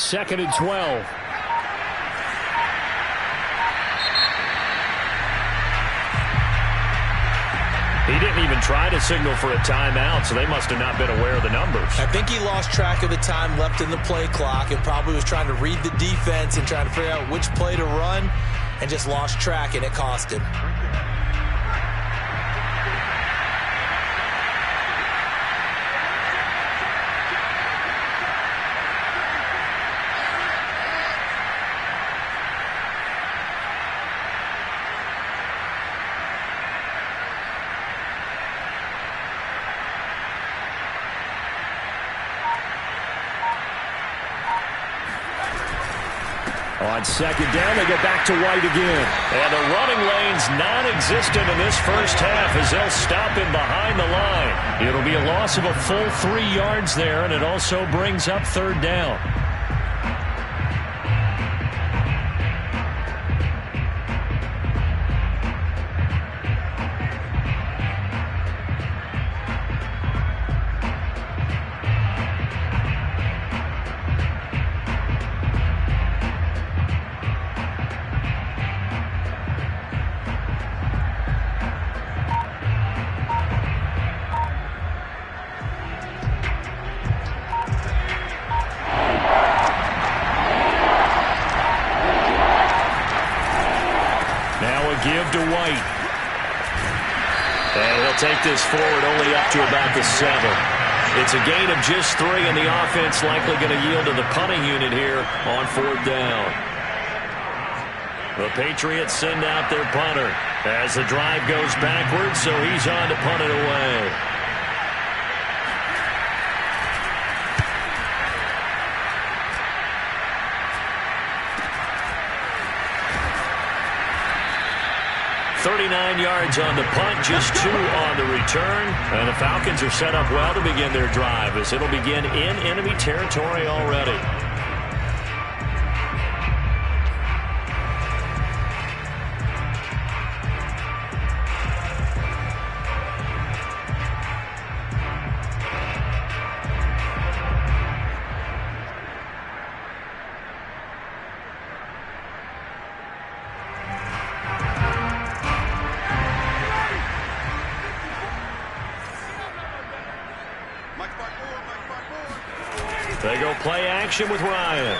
2nd and 12. He didn't even try to signal for a timeout, so they must have not been aware of the numbers. I think he lost track of the time left in the play clock and probably was trying to read the defense and trying to figure out which play to run and just lost track, and it cost him. On 2nd down, they go back to White again. And the running lane's non-existent in this first half as they'll stop him behind the line. It'll be a loss of a full 3 yards there, and it also brings up 3rd down. Give to White. And he'll take this forward only up to about the 7. It's a gain of just 3, and the offense likely going to yield to the punting unit here on 4th down. The Patriots send out their punter as the drive goes backwards, so he's on to punt it away. .39 yards on the punt, just 2 on the return. And the Falcons are set up well to begin their drive as it'll begin in enemy territory already. They go play action with Ryan.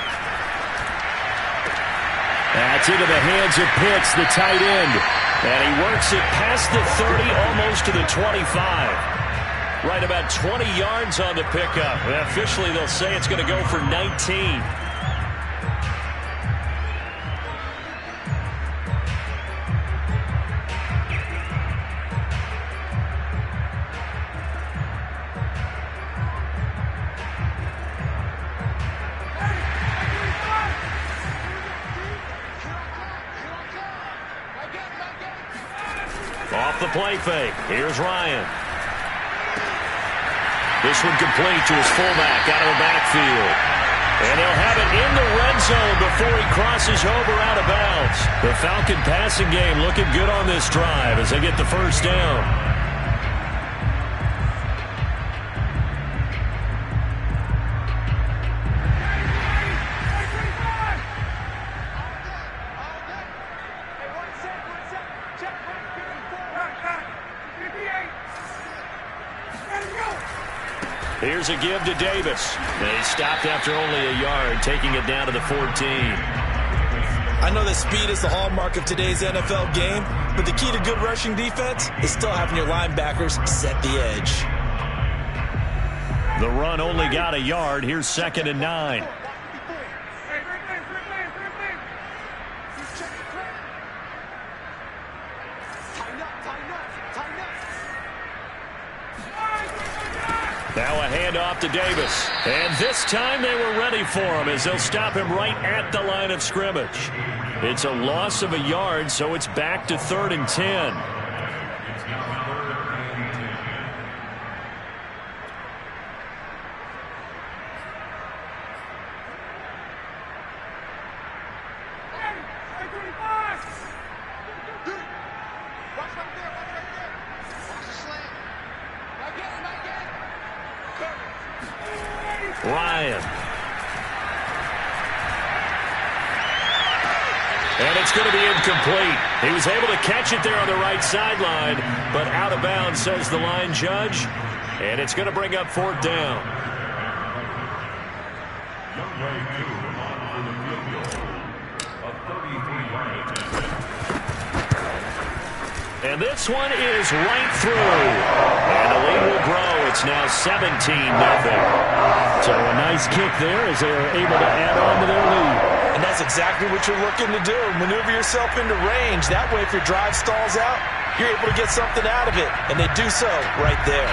That's into the hands of Pitts, the tight end. And he works it past the 30, almost to the 25. Right about 20 yards on the pickup. And officially, they'll say it's going to go for 19. Off the play fake. Here's Ryan. This one complete to his fullback out of the backfield. And he'll have it in the red zone before he crosses over out of bounds. The Falcon passing game looking good on this drive as they get the first down. Here's a give to Davis. They stopped after only a yard, taking it down to the 14. I know that speed is the hallmark of today's NFL game, but the key to good rushing defense is still having your linebackers set the edge. The run only got a yard. Here's 2nd and 9. Now a handoff to Davis. And this time they were ready for him as they'll stop him right at the line of scrimmage. It's a loss of a yard, so it's back to 3rd and 10. Ryan. And it's going to be incomplete. He was able to catch it there on the right sideline, but out of bounds, says the line judge. And it's going to bring up fourth down. And this one is right through. And the lead will grow. It's now 17-0. So a nice kick there as they're able to add on to their lead. And that's exactly what you're looking to do. Maneuver yourself into range. That way, if your drive stalls out, you're able to get something out of it. And they do so right there.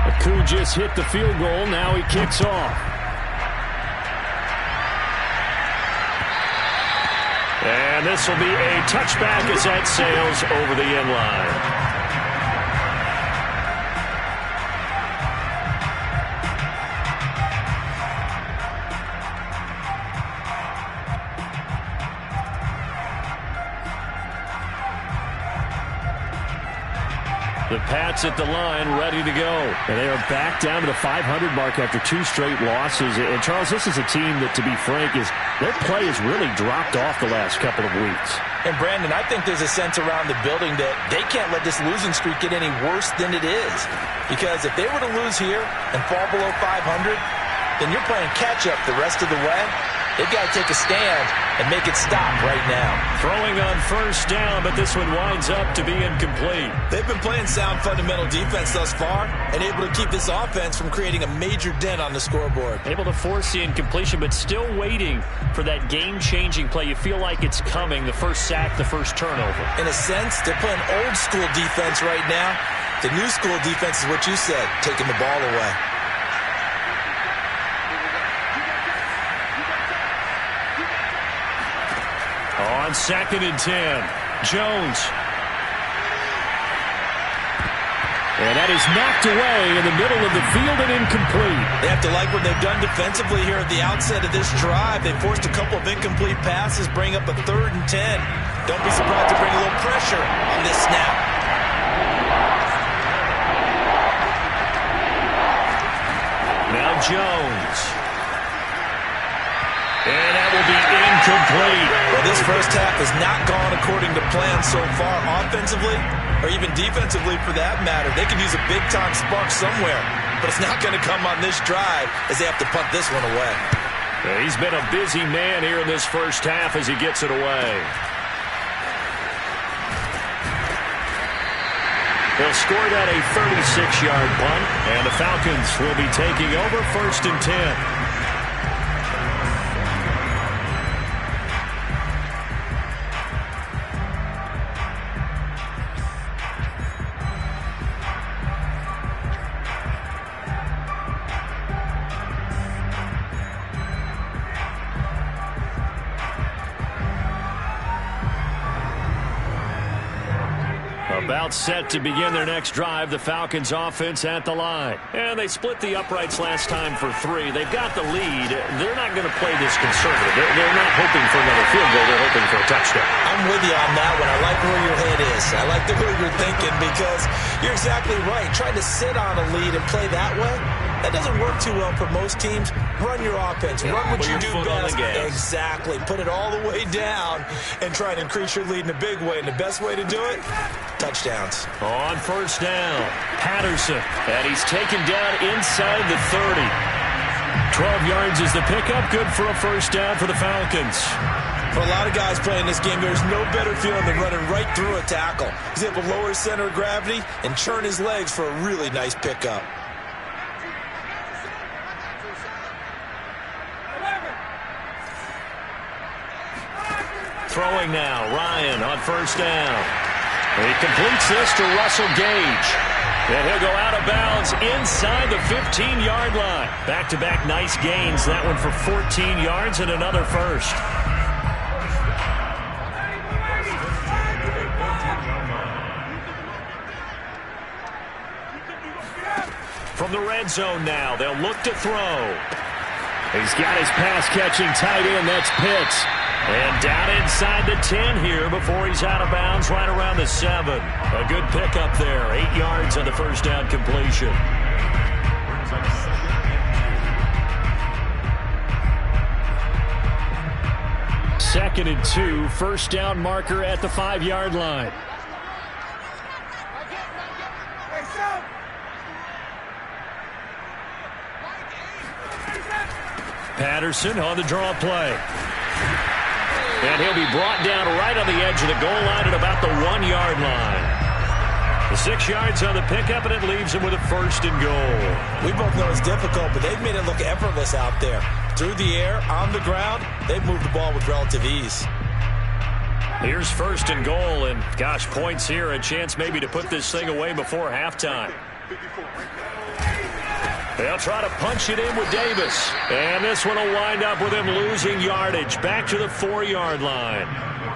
Aku just hit the field goal. Now he kicks off. And this will be a touchback as that sails over the end line. The Pats at the line, ready to go. And they are back down to the 500 mark after 2 straight losses. And, Charles, this is a team that, to be frank, their play has really dropped off the last couple of weeks. And, Brandon, I think there's a sense around the building that they can't let this losing streak get any worse than it is. Because if they were to lose here and fall below 500, then you're playing catch-up the rest of the way. They've got to take a stand and make it stop right now. Throwing on first down, but this one winds up to be incomplete. They've been playing sound fundamental defense thus far and able to keep this offense from creating a major dent on the scoreboard. Able to force the incompletion, but still waiting for that game-changing play. You feel like it's coming, the first sack, the first turnover. In a sense, they're playing old-school defense right now. The new-school defense is what you said, taking the ball away. On 2nd and 10, Jones. And that is knocked away in the middle of the field and incomplete. They have to like what they've done defensively here at the outset of this drive. They forced a couple of incomplete passes, bring up a 3rd and 10. Don't be surprised to bring a little pressure on this snap. Now Jones. And that will be incomplete. Well, this first half has not gone according to plan so far offensively, or even defensively for that matter. They could use a big-time spark somewhere, but it's not going to come on this drive as they have to punt this one away. He's been a busy man here in this first half as he gets it away. They'll score that a 36-yard punt, and the Falcons will be taking over 1st and 10. About set to begin their next drive, the Falcons offense at the line. And they split the uprights last time for 3. They've got the lead. They're not going to play this conservative. They're not hoping for another field goal. They're hoping for a touchdown. I'm with you on that one. I like where your head is. I like the way you're thinking because you're exactly right. Trying to sit on a lead and play that way, that doesn't work too well for most teams. Run your offense. Run what you do best. Exactly. Put it all the way down and try and increase your lead in a big way. And the best way to do it, touchdowns. On first down, Patterson. And he's taken down inside the 30. 12 yards is the pickup. Good for a first down for the Falcons. For a lot of guys playing this game, there's no better feeling than running right through a tackle. He's able to lower his center of gravity and churn his legs for a really nice pickup. Throwing now, Ryan on first down. He completes this to Russell Gage. And he'll go out of bounds inside the 15-yard line. Back-to-back nice gains. That one for 14 yards and another first. From the red zone now, they'll look to throw. He's got his pass-catching tight end. That's Pitts. And down inside the 10 here before he's out of bounds right around the 7. A good pickup there. 8 yards on the first down completion. Second and 2, first down marker at the 5-yard line. Patterson on the draw play. And he'll be brought down right on the edge of the goal line at about the 1-yard line. The 6 yards on the pickup, and it leaves him with a first and goal. We both know it's difficult, but they've made it look effortless out there. Through the air, on the ground, they've moved the ball with relative ease. Here's first and goal, and gosh, points here, a chance maybe to put this thing away before halftime. They'll try to punch it in with Davis. And this one will wind up with him losing yardage back to the 4-yard line.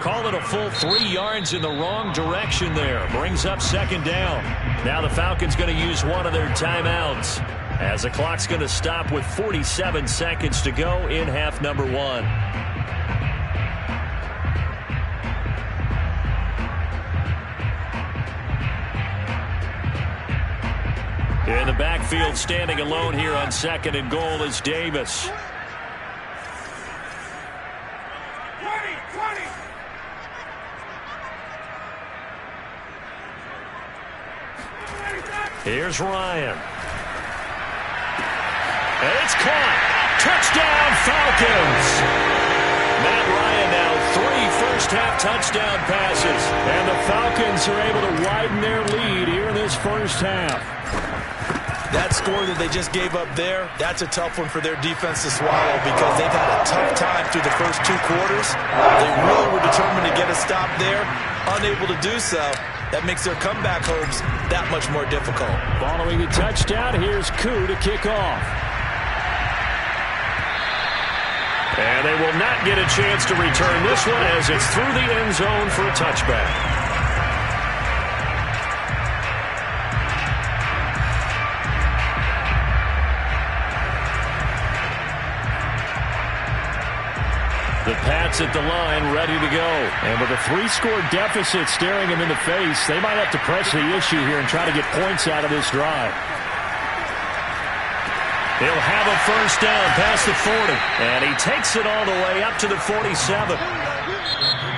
Call it a full 3 yards in the wrong direction there. Brings up second down. Now the Falcons going to use one of their timeouts as the clock's going to stop with 47 seconds to go in half number 1. In the backfield, standing alone here on second and goal is Davis. Here's Ryan. And it's caught. Touchdown, Falcons. Matt Ryan now 3 first-half touchdown passes. And the Falcons are able to widen their lead here in this first half. That score that they just gave up there, that's a tough one for their defense to swallow because they've had a tough time through the first 2 quarters. They really were determined to get a stop there, unable to do so. That makes their comeback hopes that much more difficult. Following the touchdown, here's Koo to kick off. And they will not get a chance to return this one as it's through the end zone for a touchback. The Pats at the line, ready to go. And with a 3-score deficit staring him in the face, they might have to press the issue here and try to get points out of this drive. He'll have a first down past the 40. And he takes it all the way up to the 47.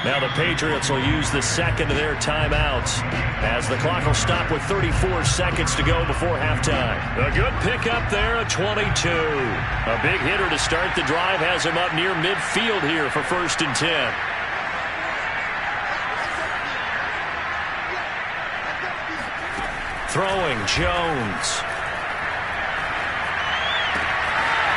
Now the Patriots will use the second of their timeouts as the clock will stop with 34 seconds to go before halftime. A good pickup there at 22. A big hitter to start the drive has him up near midfield here for first and 10. Throwing Jones.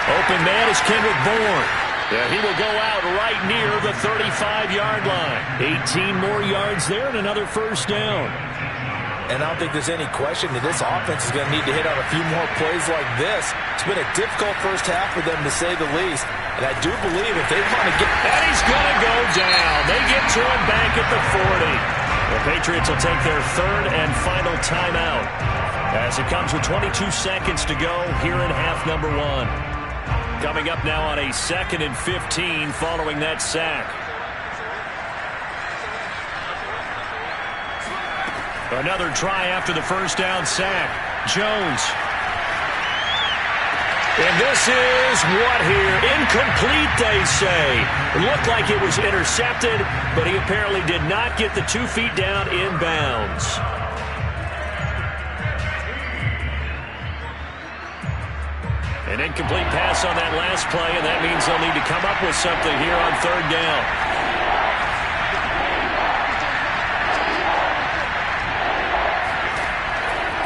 Open man is Kendrick Bourne. Yeah, he will go out right near the 35-yard line. 18 more yards there and another first down. And I don't think there's any question that this offense is going to need to hit on a few more plays like this. It's been a difficult first half for them, to say the least. And I do believe if they want to get... And he's going to go down. They get to him back at the 40. The Patriots will take their third and final timeout as it comes with 22 seconds to go here in half number 1. Coming up now on a 2nd and 15 following that sack. Another try after the first down sack. Jones. And this is what here? Incomplete, they say. It looked like it was intercepted, but he apparently did not get the 2 feet down in bounds. An incomplete pass on that last play, and that means they'll need to come up with something here on third down.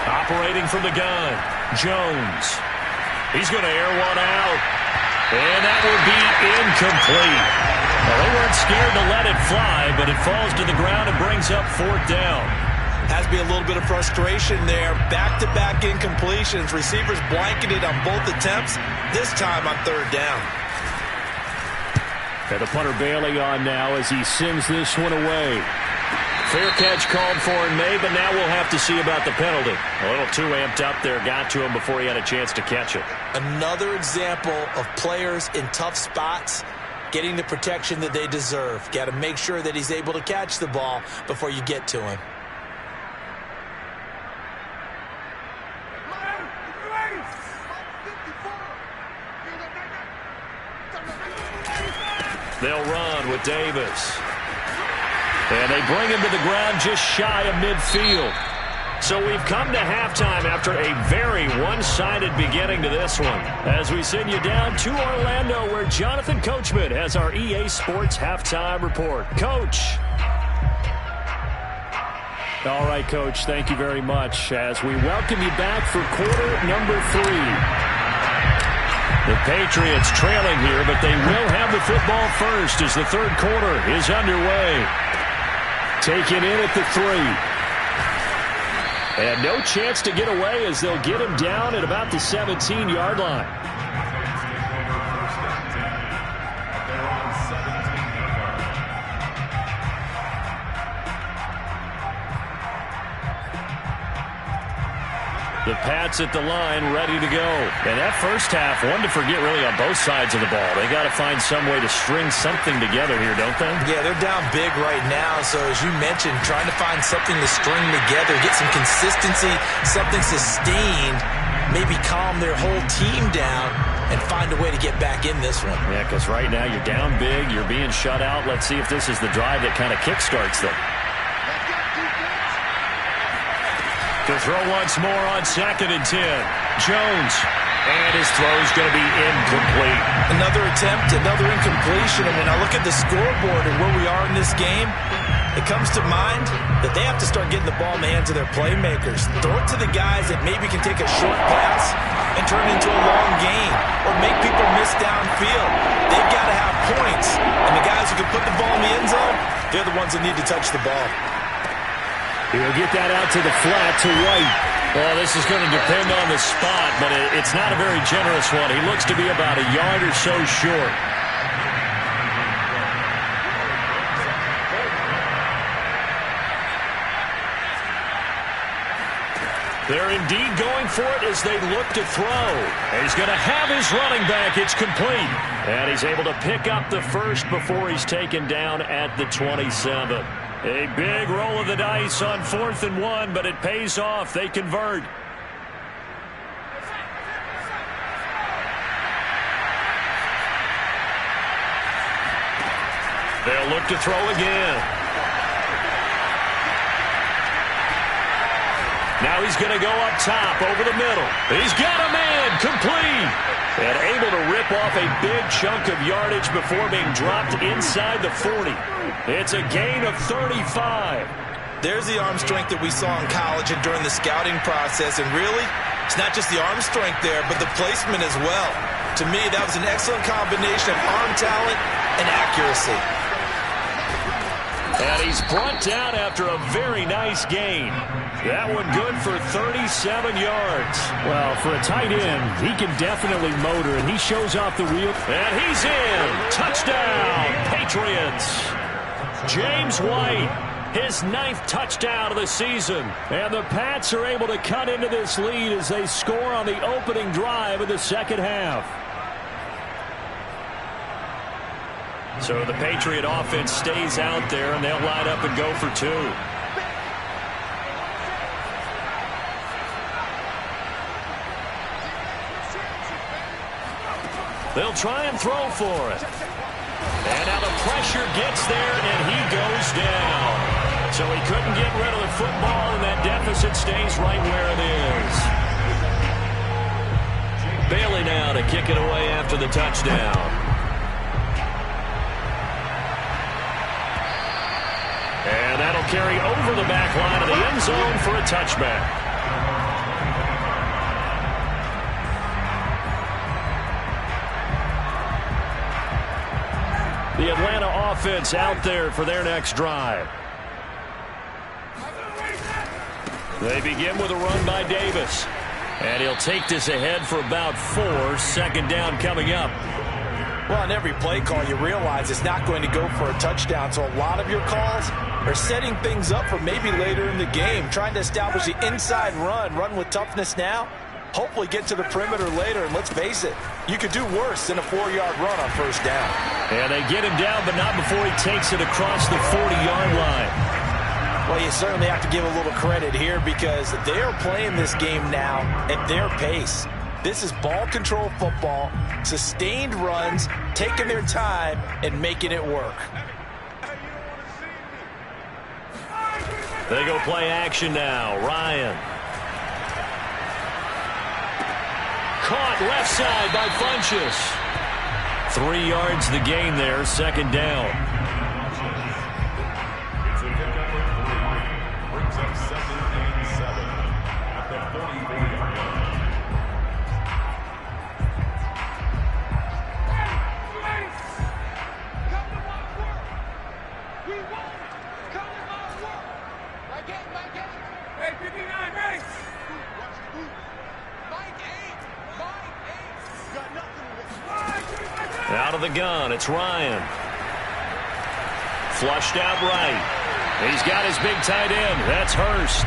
Operating from the gun, Jones. He's going to air one out, and that would be incomplete. Well, they weren't scared to let it fly, but it falls to the ground and brings up fourth down. Has to be a little bit of frustration there. Back-to-back incompletions. Receivers blanketed on both attempts, this time on third down. And the punter Bailey on now as he sends this one away. Fair catch called for in May, but now we'll have to see about the penalty. A little too amped up there, got to him before he had a chance to catch it. Another example of players in tough spots getting the protection that they deserve. Got to make sure that he's able to catch the ball before you get to him. They'll run with Davis. And they bring him to the ground just shy of midfield. So we've come to halftime after a very one-sided beginning to this one. As we send you down to Orlando, where Jonathan Coachman has our EA Sports Halftime Report. Coach. All right, Coach, thank you very much as we welcome you back for quarter number 3. The Patriots trailing here, but they will have the football first as the third quarter is underway. Taken in at the 3. And no chance to get away as they'll get him down at about the 17-yard line. The Pats at the line, ready to go. And that first half, one to forget really on both sides of the ball. They got to find some way to string something together here, don't they? Yeah, they're down big right now. So as you mentioned, trying to find something to string together, get some consistency, something sustained, maybe calm their whole team down and find a way to get back in this one. Yeah, because right now you're down big, you're being shut out. Let's see if this is the drive that kind of kickstarts them. To throw once more on 2nd and 10. Jones. And his throw's going to be incomplete. Another attempt, another incompletion. And when I look at the scoreboard and where we are in this game, it comes to mind that they have to start getting the ball in the hands of their playmakers. Throw it to the guys that maybe can take a short pass and turn it into a long gain or make people miss downfield. They've got to have points. And the guys who can put the ball in the end zone, they're the ones that need to touch the ball. He'll get that out to the flat to White. Well, this is going to depend on the spot, but it's not a very generous one. He looks to be about a yard or so short. They're indeed going for it as they look to throw. And he's going to have his running back. It's complete. And he's able to pick up the first before he's taken down at the 27. A big roll of the dice on 4th and 1, but it pays off. They convert. They'll look to throw again. Now he's going to go up top over the middle. He's got a man, complete. And able to rip off a big chunk of yardage before being dropped inside the 40. It's a gain of 35. There's the arm strength that we saw in college and during the scouting process. And really, it's not just the arm strength there, but the placement as well. To me, that was an excellent combination of arm talent and accuracy. And he's brought down after a very nice gain. That one good for 37 yards. Well, for a tight end, he can definitely motor, and he shows off the wheel. And he's in. Touchdown, Patriots. James White, his 9th touchdown of the season. And the Pats are able to cut into this lead as they score on the opening drive of the second half. So the Patriot offense stays out there, and they'll line up and go for 2. They'll try and throw for it. And now the pressure gets there, and he goes down. So he couldn't get rid of the football, and that deficit stays right where it is. Bailey now to kick it away after the touchdown. And that'll carry over the back line of the end zone for a touchback. The Atlanta offense out there for their next drive. They begin with a run by Davis. And he'll take this ahead for about 4. 2nd down coming up. Well, on every play call, you realize it's not going to go for a touchdown. So a lot of your calls are setting things up for maybe later in the game, trying to establish the inside run with toughness now, hopefully get to the perimeter later. And let's face it, you could do worse than a 4-yard run on 1st down. And they get him down, but not before he takes it across the 40-yard line. Well, you certainly have to give a little credit here because they are playing this game now at their pace. This is ball control football, sustained runs, taking their time, and making it work. They go play action now. Ryan. Caught left side by Funchess. 3 yards the gain there, second down. Out of the gun, it's Ryan. Flushed out right. He's got his big tight end. That's Hurst.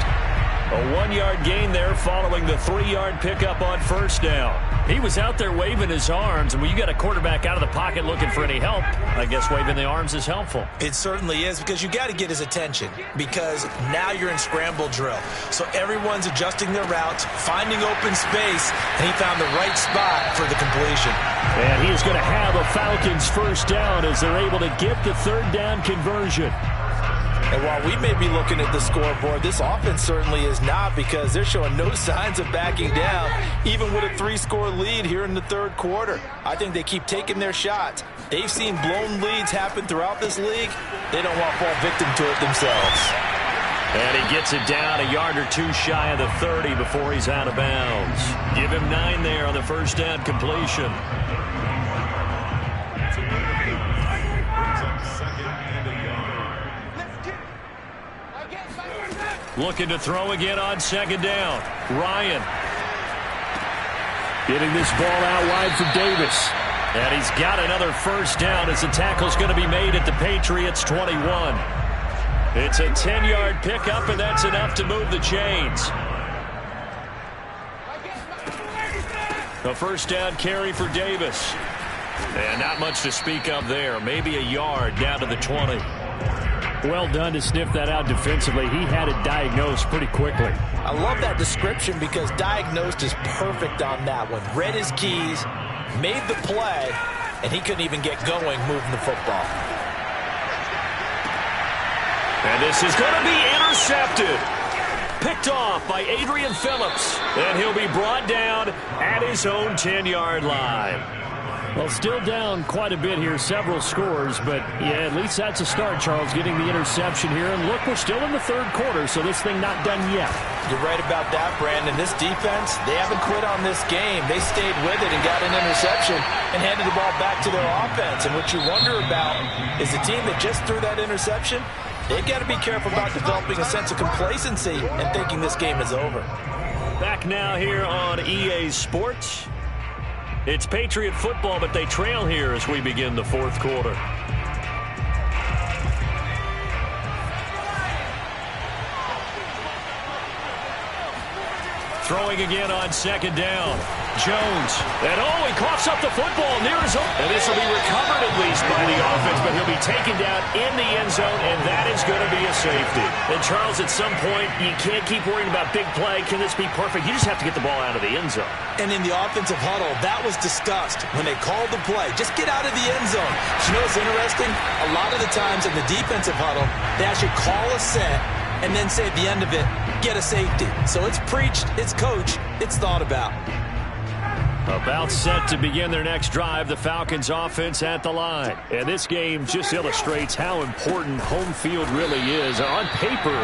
A 1-yard gain there following the 3-yard pickup on first down. He was out there waving his arms, and when you got a quarterback out of the pocket looking for any help, I guess waving the arms is helpful. It certainly is, because you got to get his attention, because now you're in scramble drill. So everyone's adjusting their routes, finding open space, and he found the right spot for the completion. And he is going to have a Falcons first down as they're able to get the third down conversion. And while we may be looking at the scoreboard, this offense certainly is not, because they're showing no signs of backing down, even with a 3-score lead here in the third quarter. I think they keep taking their shots. They've seen blown leads happen throughout this league. They don't want to fall victim to it themselves. And he gets it down a yard or two shy of the 30 before he's out of bounds. Give him 9 there on the first down completion. Looking to throw again on second down. Ryan. Getting this ball out wide for Davis. And he's got another first down as the tackle's going to be made at the Patriots 21. It's a 10-yard pickup, and that's enough to move the chains. A first down carry for Davis. And not much to speak of there. Maybe a yard down to the 20. Well done to sniff that out defensively. He had it diagnosed pretty quickly. I love that description, because diagnosed is perfect on that one. Read his keys, made the play, and he couldn't even get going moving the football. And this is going to be intercepted. Picked off by Adrian Phillips. And he'll be brought down at his own 10-yard line. Well, still down quite a bit here, several scores, but yeah, at least that's a start, Charles, getting the interception here. And look, we're still in the third quarter, so this thing not done yet. You're right about that, Brandon. This defense, they haven't quit on this game. They stayed with it and got an interception and handed the ball back to their offense. And what you wonder about is the team that just threw that interception, they've got to be careful about developing a sense of complacency and thinking this game is over. Back now here on EA Sports. It's Patriot football, but they trail here as we begin the fourth quarter. Throwing again on second down. Jones. And he coughs up the football near his own. And this will be recovered at least by the offense, but he'll be taken down in the end zone, and that is going to be a safety. And Charles, at some point, you can't keep worrying about big play. Can this be perfect? You just have to get the ball out of the end zone. And in the offensive huddle, that was discussed when they called the play. Just get out of the end zone. You know what's interesting? A lot of the times in the defensive huddle, they actually call a set and then say at the end of it, get a safety. So it's preached, it's coached, it's thought about. About set to begin their next drive, the Falcons offense at the line. And this game just illustrates how important home field really is. On paper,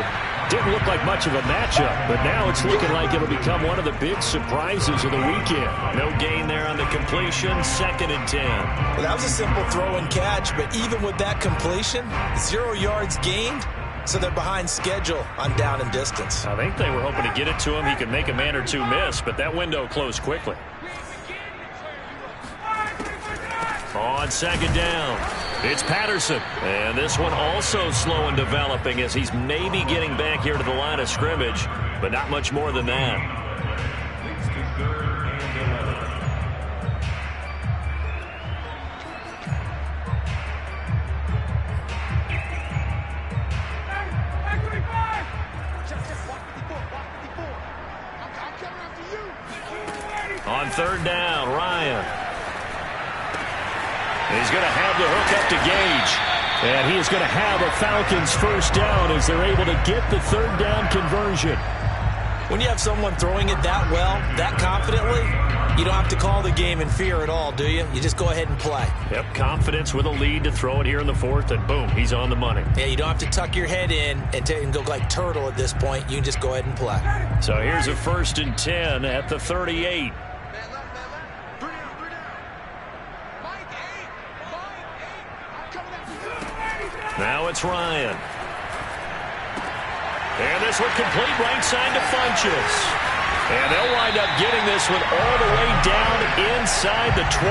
didn't look like much of a matchup, but now it's looking like it'll become one of the big surprises of the weekend. No gain there on the completion, 2nd and 10. Well, that was a simple throw and catch, but even with that completion, 0 yards gained, so they're behind schedule on down and distance. I think they were hoping to get it to him. He could make a man or two miss, but that window closed quickly. On second down, it's Patterson. And this one also slow in developing as he's maybe getting back here to the line of scrimmage, but not much more than that. On third down. Ryan. He's going to have the hook up to Gage. And he is going to have a Falcons first down as they're able to get the third down conversion. When you have someone throwing it that well, that confidently, you don't have to call the game in fear at all, do you? You just go ahead and play. Yep, confidence with a lead to throw it here in the fourth, and boom, he's on the money. Yeah, you don't have to tuck your head in and go like turtle at this point. You can just go ahead and play. So here's a 1st and 10 at the 38. Now it's Ryan. And this one complete right side to Funchess. And they'll wind up getting this one all the way down inside the 20.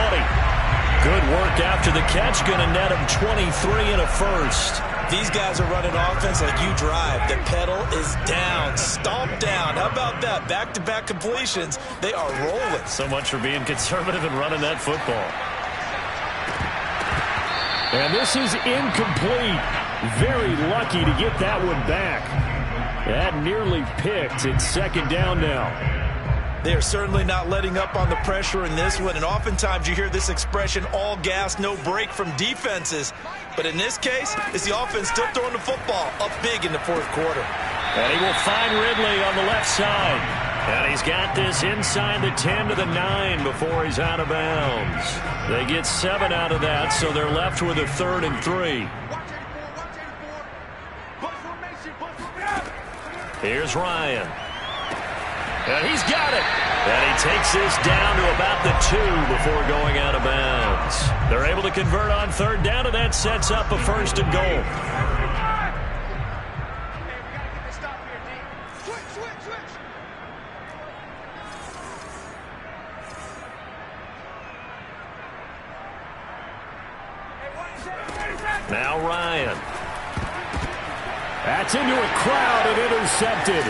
Good work after the catch. Going to net him 23 and a first. These guys are running offense like you drive. The pedal is down. Stomp down. How about that? Back-to-back completions. They are rolling. So much for being conservative and running that football. And this is incomplete. Very lucky to get that one back. That nearly picked. It's second down now. They are certainly not letting up on the pressure in this one, and oftentimes you hear this expression, all gas, no break from defenses. But in this case, it's the offense still throwing the football up big in the fourth quarter. And he will find Ridley on the left side. And he's got this inside the 10 to the 9 before he's out of bounds. They get 7 out of that, so they're left with a 3rd and 3. Here's Ryan. And he's got it. And he takes this down to about the 2 before going out of bounds. They're able to convert on 3rd down, and that sets up a 1st and goal. Now Ryan. That's into a crowd and intercepted.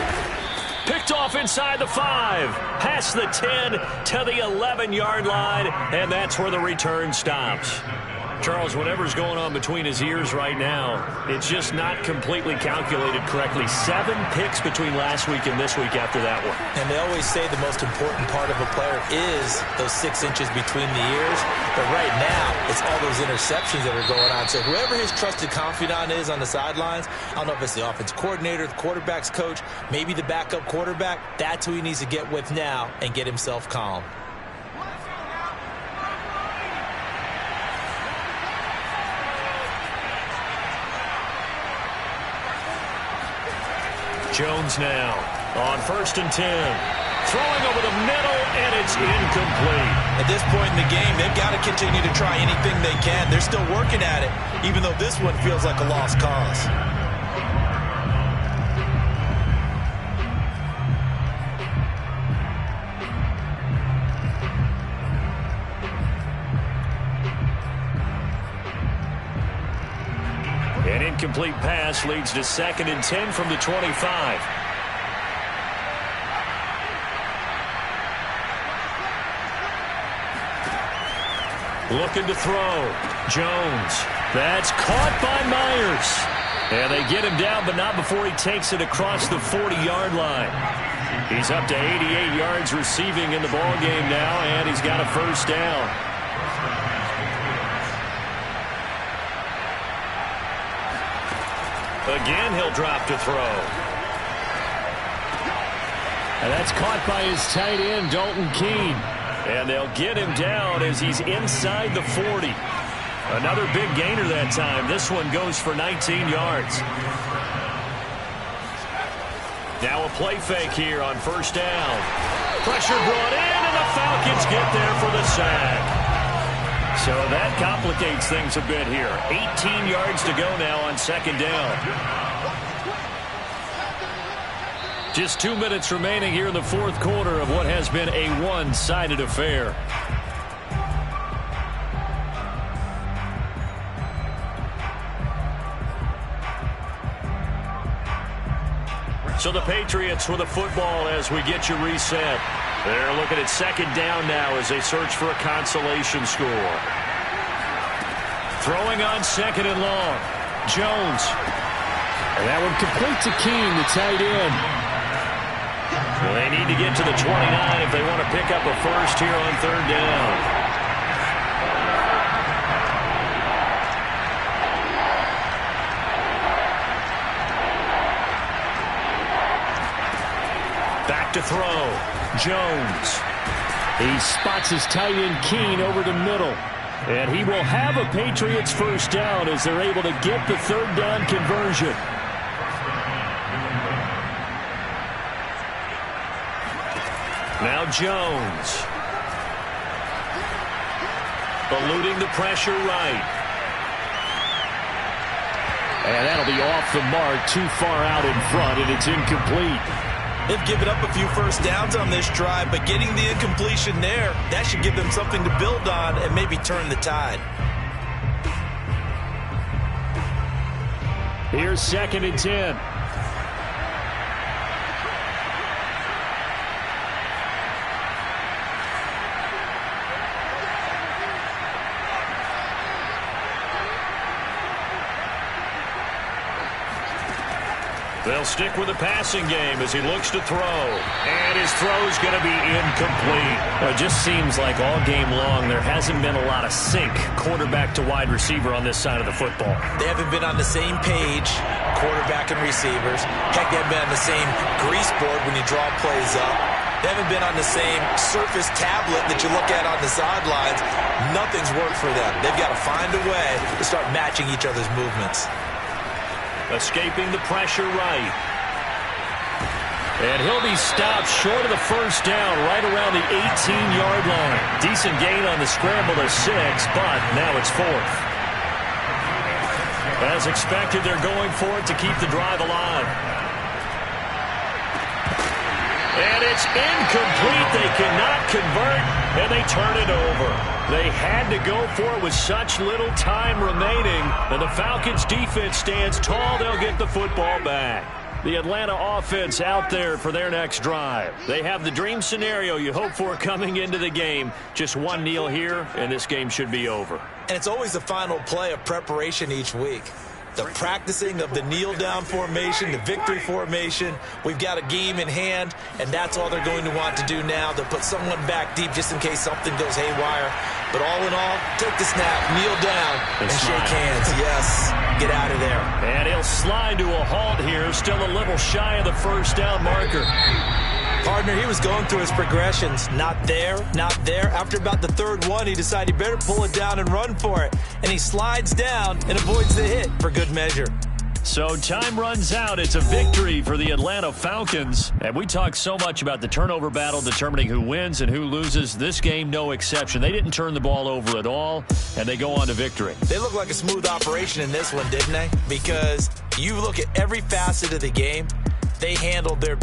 Picked off inside the 5. Past the 10 to the 11-yard line. And that's where the return stops. Charles, whatever's going on between his ears right now, it's just not completely calculated correctly. 7 picks between last week and this week after that one. And they always say the most important part of a player is those 6 inches between the ears. But right now, it's all those interceptions that are going on. So whoever his trusted confidant is on the sidelines, I don't know if it's the offense coordinator, the quarterback's coach, maybe the backup quarterback, that's who he needs to get with now and get himself calm. Jones now on 1st and 10. Throwing over the middle, and it's incomplete. At this point in the game, they've got to continue to try anything they can. They're still working at it, even though this one feels like a lost cause. An incomplete pass leads to 2nd and 10 from the 25. Looking to throw. Jones. That's caught by Myers. And they get him down, but not before he takes it across the 40-yard line. He's up to 88 yards receiving in the ballgame now, and he's got a first down. Again, he'll drop to throw. And that's caught by his tight end, Dalton Keene. And they'll get him down as he's inside the 40. Another big gainer that time. This one goes for 19 yards. Now a play fake here on 1st down. Pressure brought in, and the Falcons get there for the sack. So that complicates things a bit here. 18 yards to go now on 2nd down. Just 2 minutes remaining here in the fourth quarter of what has been a one-sided affair. So the Patriots with the football as we get you reset. They're looking at 2nd down now as they search for a consolation score. Throwing on 2nd and long. Jones. And that one complete to Keene, the tight end. Well, they need to get to the 29 if they want to pick up a first here on third down. Back to throw. Jones. He spots his tight end Keene over the middle. And he will have a Patriots first down as they're able to get the third down conversion. Now Jones. Eluding the pressure right. And that'll be off the mark, too far out in front, and it's incomplete. They've given up a few first downs on this drive, but getting the incompletion there, that should give them something to build on and maybe turn the tide. Here's 2nd and 10. They'll stick with the passing game as he looks to throw. And his throw's going to be incomplete. It just seems like all game long there hasn't been a lot of sync quarterback to wide receiver on this side of the football. They haven't been on the same page, quarterback and receivers. Heck, they haven't been on the same grease board when you draw plays up. They haven't been on the same surface tablet that you look at on the sidelines. Nothing's worked for them. They've got to find a way to start matching each other's movements. Escaping the pressure right. And he'll be stopped short of the first down right around the 18-yard line. Decent gain on the scramble to 6, but now it's 4th. As expected, they're going for it to keep the drive alive. And it's incomplete. They cannot convert, and they turn it over. They had to go for it with such little time remaining, and the Falcons' defense stands tall. They'll get the football back. The Atlanta offense out there for their next drive. They have the dream scenario you hope for coming into the game. Just one kneel here, and this game should be over. And it's always the final play of preparation each week. The practicing of the kneel-down formation, the victory formation. We've got a game in hand, and that's all they're going to want to do now. They'll put someone back deep just in case something goes haywire. But all in all, take the snap, kneel down, and shake hands. Yes, get out of there. And he'll slide to a halt here, still a little shy of the first down marker. Partner, he was going through his progressions. Not there, not there. After about the third one, he decided he better pull it down and run for it. And he slides down and avoids the hit for good measure. So time runs out. It's a victory for the Atlanta Falcons. And we talk so much about the turnover battle determining who wins and who loses. This game, no exception. They didn't turn the ball over at all, and they go on to victory. They look like a smooth operation in this one, didn't they? Because you look at every facet of the game, they handled their